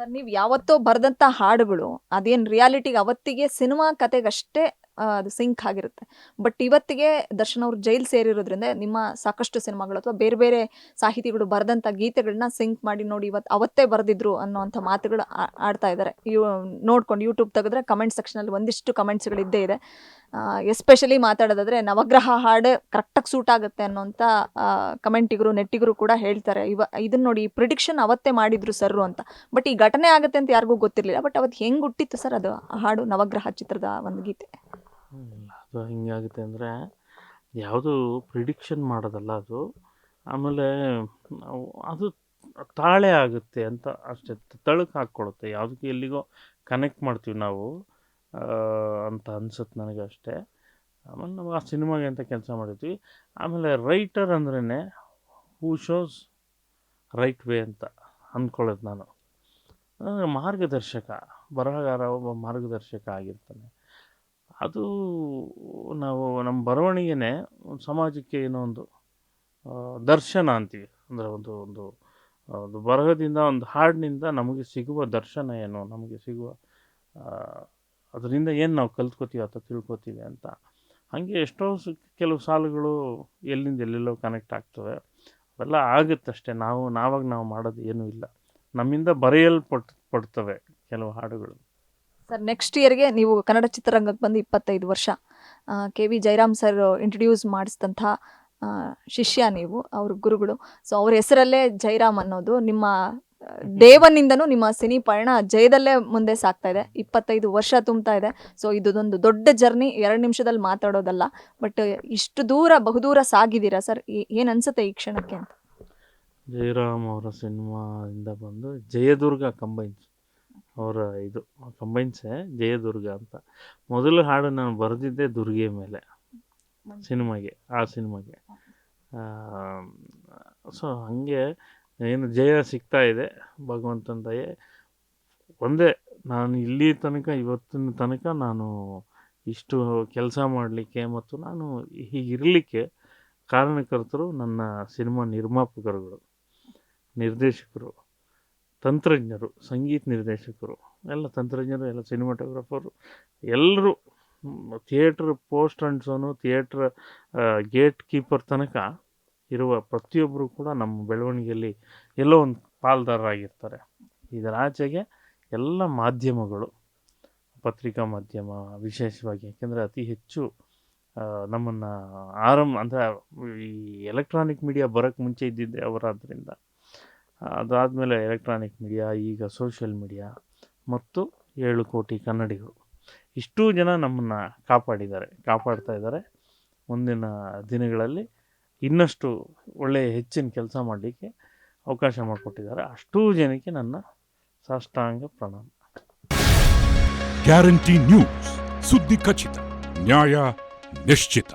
Sir ನೀವು ಯಾವತ್ತೋ ಬರೆದಂಥ ಹಾಡುಗಳು ಅದೇನು ರಿಯಾಲಿಟಿಗೆ ಅವತ್ತಿಗೆ ಸಿನಿಮಾ ಕತೆಗಷ್ಟೇ ಅದು ಸಿಂಕ್ ಆಗಿರುತ್ತೆ. ಬಟ್ ಇವತ್ತಿಗೆ ದರ್ಶನ್ ಅವರು ಜೈಲ್ ಸೇರಿರೋದ್ರಿಂದ ನಿಮ್ಮ ಸಾಕಷ್ಟು ಸಿನಿಮಾಗಳು ಅಥವಾ ಬೇರೆ ಬೇರೆ ಸಾಹಿತಿಗಳು ಬರೆದಂಥ ಗೀತೆಗಳನ್ನ ಸಿಂಕ್ ಮಾಡಿ ನೋಡಿ ಇವತ್ತು ಅವತ್ತೇ ಬರೆದಿದ್ರು ಅನ್ನೋಂಥ ಮಾತುಗಳು ಆಡ್ತಾ ಇದ್ದಾರೆ. ನೋಡ್ಕೊಂಡು ಯೂಟ್ಯೂಬ್ ತೆಗೆದ್ರೆ ಕಮೆಂಟ್ ಸೆಕ್ಷನಲ್ಲಿ ಒಂದಿಷ್ಟು ಕಮೆಂಟ್ಸ್ಗಳು ಇದ್ದೇ ಇದೆ. ಎಸ್ಪೆಷಲಿ ಮಾತಾಡೋದಾದ್ರೆ ನವಗ್ರಹ ಹಾಡು ಕರೆಕ್ಟಾಗಿ ಸೂಟ್ ಆಗುತ್ತೆ ಅನ್ನೋಂಥ ಕಮೆಂಟಿಗರು ನೆಟ್ಟಿಗರು ಕೂಡ ಹೇಳ್ತಾರೆ. ಇದನ್ನ ನೋಡಿ ಪ್ರಿಡಿಕ್ಷನ್ ಅವತ್ತೇ ಮಾಡಿದ್ರು ಸರ್ರು ಅಂತ. ಬಟ್ ಈ ಘಟನೆ ಆಗುತ್ತೆ ಅಂತ ಯಾರಿಗೂ ಗೊತ್ತಿರಲಿಲ್ಲ. ಬಟ್ ಅವತ್ತು ಹೆಂಗೆ ಹುಟ್ಟಿತ್ತು ಸರ್ ಅದು ಹಾಡು ನವಗ್ರಹ ಚಿತ್ರದ ಒಂದು ಗೀತೆ? ಅದು ಹಿಂಗಾಗುತ್ತೆ ಅಂದರೆ ಯಾವುದು ಪ್ರಿಡಿಕ್ಷನ್ ಮಾಡೋದಲ್ಲ ಅದು. ಆಮೇಲೆ ಅದು ತಾಳೆ ಆಗುತ್ತೆ ಅಂತ ಅಷ್ಟೇ, ತಳಕ್ಕೆ ಹಾಕ್ಕೊಡುತ್ತೆ. ಯಾವುದಕ್ಕೆ ಎಲ್ಲಿಗೋ ಕನೆಕ್ಟ್ ಮಾಡ್ತೀವಿ ನಾವು ಅಂತ ಅನ್ಸುತ್ತೆ ನನಗೆ ಅಷ್ಟೇ. ಆಮೇಲೆ ನಾವು ಆ ಸಿನಿಮಾಗೆ ಅಂತ ಕೆಲಸ ಮಾಡಿದ್ವಿ. ಆಮೇಲೆ ರೈಟರ್ ಅಂದ್ರೇ ಹೂ ಶೋಸ್ ರೈಟ್ ವೇ ಅಂತ ಅಂದ್ಕೊಳ್ಳೋದು ನಾನು. ಮಾರ್ಗದರ್ಶಕ, ಬರಹಗಾರ ಒಬ್ಬ ಮಾರ್ಗದರ್ಶಕ ಆಗಿರ್ತಾನೆ. ಅದು ನಾವು ನಮ್ಮ ಬರವಣಿಗೆನೇ ಸಮಾಜಕ್ಕೆ ಏನೋ ಒಂದು ದರ್ಶನ ಅಂತೀವಿ. ಅಂದರೆ ಒಂದು ಒಂದು ಒಂದು ಬರಹದಿಂದ, ಒಂದು ಹಾಡಿನಿಂದ ನಮಗೆ ಸಿಗುವ ದರ್ಶನ ಏನು, ನಮಗೆ ಸಿಗುವ ಅದರಿಂದ ಏನು ನಾವು ಕಲ್ತ್ಕೋತೀವಿ ಅಥವಾ ತಿಳ್ಕೊತೀವಿ ಅಂತ. ಹಾಗೆ ಎಷ್ಟೋ ಕೆಲವು ಸಾಲುಗಳು ಎಲ್ಲಿಂದ ಎಲ್ಲೆಲ್ಲೋ ಕನೆಕ್ಟ್ ಆಗ್ತವೆ. ಅವೆಲ್ಲ ಆಗುತ್ತಷ್ಟೇ. ನಾವಾಗ ನಾವು ಮಾಡೋದು ಏನೂ ಇಲ್ಲ. ನಮ್ಮಿಂದ ಬರೆಯಲ್ಪಡ್ತವೆ ಕೆಲವು ಹಾಡುಗಳು. ಸರ್ ನೆಕ್ಸ್ಟ್ ಇಯರ್ಗೆ ನೀವು ಕನ್ನಡ ಚಿತ್ರರಂಗಕ್ಕೆ ಬಂದು 25 ವರ್ಷ. KV ಜಯರಾಮ್ ಸರ್ ಇಂಟ್ರೊಡ್ಯೂಸ್ ಮಾಡಿಸಿದಂಥ ಶಿಷ್ಯ ನೀವು, ಅವ್ರ ಗುರುಗಳು. ಸೊ ಅವ್ರ ಹೆಸರಲ್ಲೇ ಜಯರಾಮ್ ಅನ್ನೋದು ನಿಮ್ಮ ದೇವನಿಂದನೂ ನಿಮ್ಮ ಸಿನಿ ಪಯಣ ಜಯದಲ್ಲೇ ಮುಂದೆ ಸಾಗ್ತಾ ಇದೆ. 25 ವರ್ಷ ತುಂಬ್ತಾ ಇದೆ. ಸೊ ಇದೊಂದು ದೊಡ್ಡ ಜರ್ನಿ, 2 ನಿಮಿಷದಲ್ಲಿ ಮಾತಾಡೋದಲ್ಲ. ಬಟ್ ಇಷ್ಟು ದೂರ ಬಹುದೂರ ಸಾಗಿದ್ದೀರಾ ಸರ್, ಏನು ಅನ್ಸುತ್ತೆ ಈ ಕ್ಷಣಕ್ಕೆ ಅಂತ? ಜಯರಾಮ್ ಅವರ ಸಿನಿಮಾದಿಂದ ಬಂದು ಜಯದುರ್ಗ ಕಂಬೈನ್ಸ್ ಅವರ ಇದು ಕಂಬೈನ್ಸೇ ಜಯದುರ್ಗ ಅಂತ. ಮೊದಲು ಹಾಡು ನಾನು ಬರೆದಿದ್ದೆ ದುರ್ಗೆ ಮೇಲೆ ಸಿನಿಮಾಗೆ, ಆ ಸಿನಿಮಾಗೆ. ಸೊ ಹಾಗೆ ಏನು ಜಯ ಸಿಗ್ತಾ ಇದೆ ಭಗವಂತನ ದಯೆ. ಒಂದೇ, ನಾನು ಇಲ್ಲಿ ತನಕ, ಇವತ್ತಿನ ತನಕ ನಾನು ಇಷ್ಟು ಕೆಲಸ ಮಾಡಲಿಕ್ಕೆ ಮತ್ತು ನಾನು ಹೀಗಿರಲಿಕ್ಕೆ ಕಾರಣಕರ್ತರು ನನ್ನ ಸಿನಿಮಾ ನಿರ್ಮಾಪಕರುಗಳು, ನಿರ್ದೇಶಕರು, ತಂತ್ರಜ್ಞರು, ಸಂಗೀತ ನಿರ್ದೇಶಕರು, ಎಲ್ಲ ತಂತ್ರಜ್ಞರು, ಎಲ್ಲ ಸಿನಿಮಾಟೋಗ್ರಫರು, ಎಲ್ಲರೂ, theatre post and Sonu, theatre gate keeper ತನಕ ಇರುವ ಪ್ರತಿಯೊಬ್ಬರು ಕೂಡ ನಮ್ಮ ಬೆಳವಣಿಗೆಯಲ್ಲಿ ಎಲ್ಲೋ ಒಂದು ಪಾಲ್ದಾರರಾಗಿರ್ತಾರೆ. ಇದರ ಆಚೆಗೆ ಎಲ್ಲ ಮಾಧ್ಯಮಗಳು, ಪತ್ರಿಕಾ ಮಾಧ್ಯಮ ವಿಶೇಷವಾಗಿ, ಯಾಕೆಂದರೆ ಅತಿ ಹೆಚ್ಚು ನಮ್ಮನ್ನು ಅಂದರೆ ಈ ಎಲೆಕ್ಟ್ರಾನಿಕ್ ಮೀಡಿಯಾ ಬರೋಕ್ಕೆ ಮುಂಚೆ ಇದ್ದಿದ್ದೆ ಅವರಾದ್ದರಿಂದ, ಅದಾದಮೇಲೆ ಎಲೆಕ್ಟ್ರಾನಿಕ್ ಮೀಡಿಯಾ, ಈಗ ಸೋಷಿಯಲ್ ಮೀಡಿಯಾ ಮತ್ತು 7 ಕೋಟಿ ಕನ್ನಡಿಗರು, ಇಷ್ಟೂ ಜನ ನಮ್ಮನ್ನು ಕಾಪಾಡ್ತಾ ಇದ್ದಾರೆ. ಮುಂದಿನ ದಿನಗಳಲ್ಲಿ ಇನ್ನಷ್ಟು ಒಳ್ಳೆಯ ಹೆಚ್ಚಿನ ಕೆಲಸ ಮಾಡಲಿಕ್ಕೆ ಅವಕಾಶ ಮಾಡಿಕೊಟ್ಟಿದ್ದಾರೆ. ಅಷ್ಟೂ ಜನಕ್ಕೆ ನನ್ನ ಸಾಷ್ಟಾಂಗ ಪ್ರಣಾಮ. ಗ್ಯಾರಂಟಿ ನ್ಯೂಸ್, ಸುದ್ದಿ ಖಚಿತ, ನ್ಯಾಯ ನಿಶ್ಚಿತ.